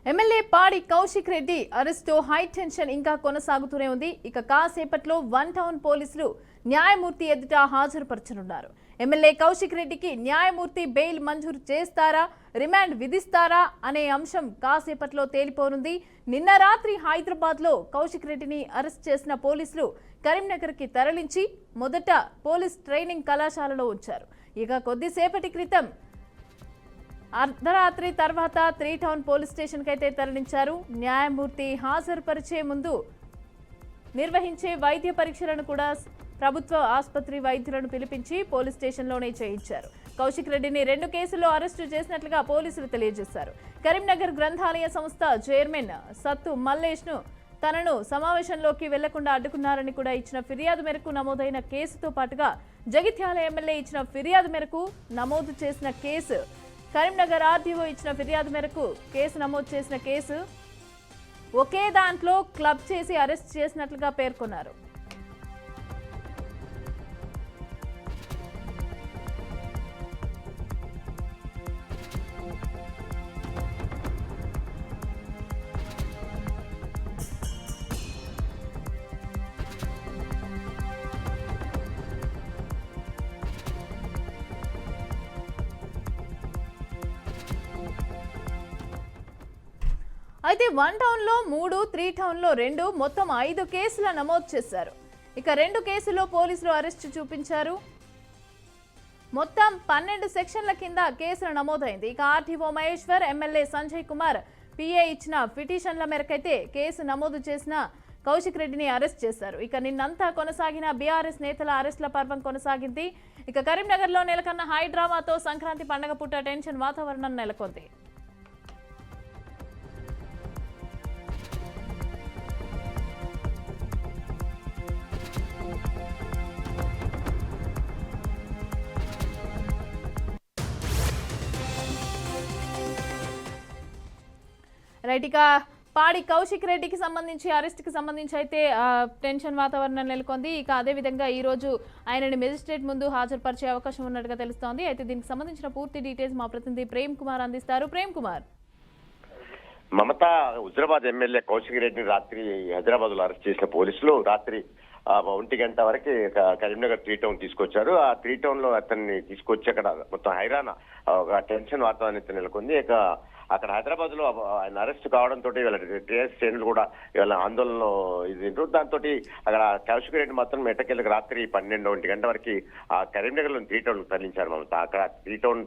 MLA పాడి Kaushik Reddy arrest high tension ఇంకా కొనసాగుతూనే ఉంది. ఇక కాసేపట్లో వన్ టౌన్ పోలీసులు న్యాయమూర్తి ఎదుట హాజరుపరచనున్నారు. ఎమ్మెల్యే కౌశిక్ రెడ్డికి న్యాయమూర్తి బెయిల్ మంజూరు చేస్తారా, రిమాండ్ విధిస్తారా అనే అంశం కాసేపట్లో తేలిపోనుంది. నిన్న రాత్రి హైదరాబాద్ లో కౌశిక్ రెడ్డిని అరెస్ట్ చేసిన పోలీసులు కరీంనగర్ కి తరలించి మొదట పోలీస్ ట్రైనింగ్ కళాశాలలో ఉంచారు. ఇక కొద్దిసేపటి క్రితం అర్ధరాత్రి తర్వాత 3 టౌన్ పోలీస్ స్టేషన్ కైతే తరలించారు. న్యాయమూర్తి హాజరుపరిచే ముందు నిర్వహించే వైద్య పరీక్షలను కూడా ప్రభుత్వ ఆసుపత్రి వైద్యులను పిలిపించి పోలీస్ స్టేషన్లోనే చేయించారు. కౌశిక్ రెడ్డిని 2 కేసుల్లో అరెస్టు చేసినట్లుగా పోలీసులు తెలియజేశారు. కరీంనగర్ గ్రంథాలయ సంస్థ చైర్మన్ సత్తు మల్లేష్ ను తనను సమావేశంలోకి వెళ్లకుండా అడ్డుకున్నారని కూడా ఇచ్చిన ఫిర్యాదు మేరకు నమోదైన కేసుతో పాటుగా జగిత్యాల ఎమ్మెల్యే ఇచ్చిన ఫిర్యాదు మేరకు నమోదు చేసిన కేసు, కరీంనగర్ ఆర్డీఓ ఇచ్చిన ఫిర్యాదు మేరకు కేసు నమోదు చేసిన కేసు ఒకే దాంట్లో క్లబ్ చేసి అరెస్ట్ చేసినట్లుగా పేర్కొన్నారు. అయితే 1 టౌన్ లో 3, 3 టౌన్ లో 2 మొత్తం 5 కేసుల నమోదు చేశారు. ఇక 2 కేసుల్లో పోలీసులు అరెస్టు చూపించారు. మొత్తం 12 సెక్షన్ల కింద కేసులు నమోదైంది. ఇక RTO Maheshwar, MLA Sanjay Kumar PA ఇచ్చిన పిటిషన్ల మేరకైతే కేసు నమోదు చేసిన కౌశిక్ రెడ్డిని అరెస్ట్ చేశారు. ఇక నిన్నంతా కొనసాగిన బీఆర్ఎస్ నేతల అరెస్టుల పర్వం కొనసాగింది. ఇక కరీంనగర్ లో నెలకొన్న హై డ్రామాతో సంక్రాంతి పండుగ పూట టెన్షన్ వాతావరణం నెలకొంది. రైట్, ఇక పాడి కౌశిక్ రెడ్డికి సంబంధించి అరెస్ట్కి సంబంధించి అయితే టెన్షన్ వాతావరణం నెలకొంది. ఇక అదేవిధంగా ఈ రోజు ఆయనని మెజిస్ట్రేట్ ముందు హాజరుపరిచే అవకాశం ఉన్నట్టుగా తెలుస్తోంది. అయితే దీనికి సంబంధించిన పూర్తి డీటెయిల్స్ మా ప్రతినిధి ప్రేమ్ కుమార్ అందిస్తారు. ప్రేమ్ కుమార్. మమత, హుజరాబాద్ ఎమ్మెల్యే కౌశిక్ రెడ్డిని రాత్రి హైదరాబాద్ లో అరెస్ట్ చేసిన పోలీసులు రాత్రి 1 గంట వరకు కరీంనగర్ 3 టౌన్ తీసుకొచ్చారు. ఆ 3 టౌన్ లో అతన్ని తీసుకొచ్చి అక్కడ మొత్తం హైరాణ టెన్షన్ వాతావరణం నెలకొంది. ఇక అక్కడ హైదరాబాద్ లో ఆయన అరెస్ట్ కావడంతో వీళ్ళ టీఆర్ఎస్ శ్రేణులు కూడా వీళ్ళ ఆందోళనలో ఇది దాంతో అక్కడ కౌశిక్ రెడ్డి మాత్రం ఎట్టకేళ్ళకి రాత్రి 12-1 గంట వరకు ఆ కరీంనగర్ లో 3 టౌన్ తరలించారు. మమత, అక్కడ 3 టౌన్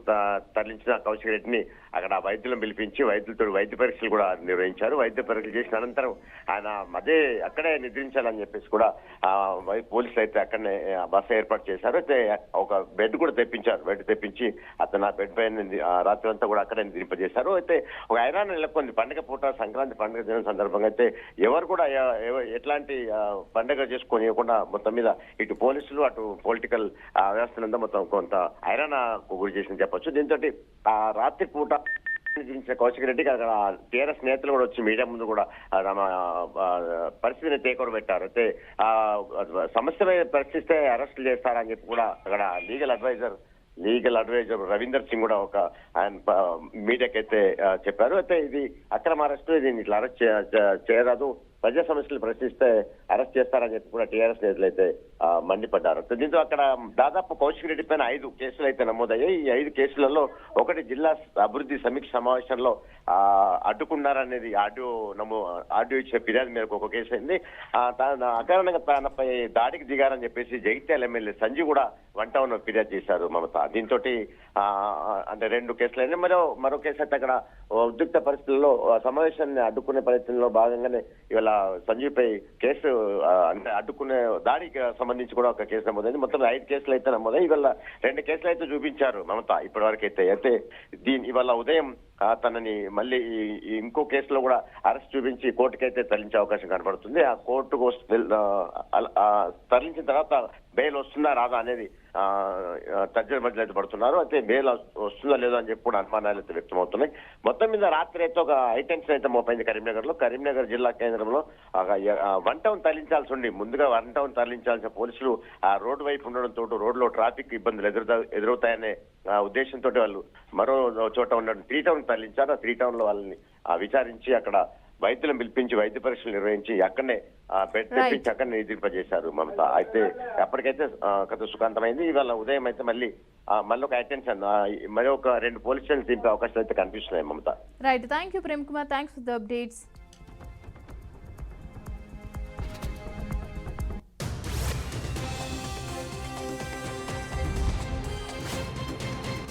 తరలించిన కౌశిక్ రెడ్డిని అక్కడ వైద్యులను పిలిపించి వైద్యులతో వైద్య పరీక్షలు కూడా నిర్వహించారు. వైద్య పరీక్షలు చేసిన అనంతరం ఆయన అక్కడే నిద్రించాలని చెప్పేసి కూడా పోలీసులు అయితే అక్కడనే బస ఏర్పాటు చేశారు. అయితే ఒక బెడ్ కూడా తెప్పించారు. బెడ్ తెప్పించి అతను ఆ బెడ్ పైన రాత్రి అంతా కూడా అక్కడే నిద్రింపజేశారు. అయితే ఒక ఐరాన్ నెలకొంది. పండుగ పూట, సంక్రాంతి పండుగ దినం సందర్భంగా అయితే ఎవరు కూడా ఎట్లాంటి పండుగ చేసుకోనివ్వకుండా మొత్తం మీద ఇటు పోలీసులు అటు పొలిటికల్ వ్యవస్థలంతా మొత్తం కొంత ఐరాన్ గురి చేసింది చెప్పొచ్చు. దీంతో ఆ రాత్రి పూట కౌశిక్ రెడ్డికి అక్కడ టీఆర్ఎస్ నేతలు కూడా వచ్చి మీడియా ముందు కూడా తమ పరిస్థితిని తేకొర పెట్టారు. అయితే సమస్య పరిస్థితే అరెస్టులు చేస్తారని చెప్పి కూడా అక్కడ లీగల్ అడ్వైజర్ రవీందర్ సింగ్ కూడా ఒక ఆయన మీడియాకి అయితే చెప్పారు. అయితే ఇది అక్రమ అరెస్టు, దీన్ని ఇట్లా అరెస్ట్ చేయరాదు, ప్రజా సమస్యలు ప్రశ్నిస్తే అరెస్ట్ చేస్తారని చెప్పి కూడా టీఆర్ఎస్ నేతలు అయితే మండిపడ్డారు. దీంతో అక్కడ దాదాపు కౌశిక్ రెడ్డి పైన 5 కేసులు అయితే నమోదయ్యాయి. ఈ 5 కేసులలో ఒకటి జిల్లా అభివృద్ధి సమీక్ష సమావేశంలో అడ్డుకున్నారనేది ఆడియో ఇచ్చే ఫిర్యాదు మేరకు ఒక కేసు అయింది. అకారణంగా తనపై దాడికి దిగారని చెప్పేసి జగిత్యాల ఎమ్మెల్యే సంజయ్ కూడా 1 టౌన్ ఫిర్యాదు చేశారు. మమత, దీంతో అంటే 2 కేసులు అయినాయి. మరో కేసు అయితే అక్కడ ఉద్రిక్త పరిస్థితుల్లో సమావేశాన్ని అడ్డుకునే ప్రయత్నంలో భాగంగానే ఇవాళ సంజయ్ పై కేసు అంటే అడ్డుకునే దాడికి సంబంధించి కూడా ఒక కేసు నమోదైంది. మొత్తం 5 కేసులు అయితే నమోదయ్యాయి. ఇవాళ 2 కేసులు అయితే చూపించారు మమత ఇప్పటి వరకు అయితే. ఇవాళ ఉదయం తనని మళ్ళీ ఇంకో కేసులో కూడా అరెస్ట్ చూపించి కోర్టుకైతే తరలించే అవకాశం కనబడుతుంది. ఆ కోర్టుకు తరలించిన తర్వాత బెయిల్ వస్తుందా రాదా అనేది తర్జన మధ్యలో అయితే పడుతున్నారు. అయితే బెయిల్ వస్తుందా లేదో అని చెప్పి కూడా అనుమానాలు అయితే వ్యక్తమవుతున్నాయి. మొత్తం మీద రాత్రి అయితే ఒక హైటెన్షన్ అయితే మోపైంది కరీంనగర్ జిల్లా కేంద్రంలో 1 టౌన్ తరలించాల్సి ఉండి ముందుగా 1 టౌన్ తరలించాల్సిన పోలీసులు ఆ రోడ్డు వైపు ఉండడంతో రోడ్లో ట్రాఫిక్ ఇబ్బందులు ఎదురవుతాయనే ఉద్దేశంతో వాళ్ళు మరో చోట ఉన్న 3 టౌన్ తరలించారు. ఆ 3 టౌన్ లో వాళ్ళని విచారించి అక్కడ వైద్యులను పిలిపించి వైద్య పరీక్షలు నిర్వహించి అక్కడనే బెడ్ తెప్పించి అక్కడ నిద్రింపజేశారు మమత. అయితే అప్పటికైతే కథ సుఖాంతమైంది. ఇవాళ ఉదయం అయితే మళ్ళీ ఒక అటెన్షన్ మరి ఒక 2 పోలీస్ స్టేషన్ దింపే అవకాశాలు అయితే కనిపిస్తున్నాయి Mamata. Right, thank you Prem Kumar, thanks for the updates.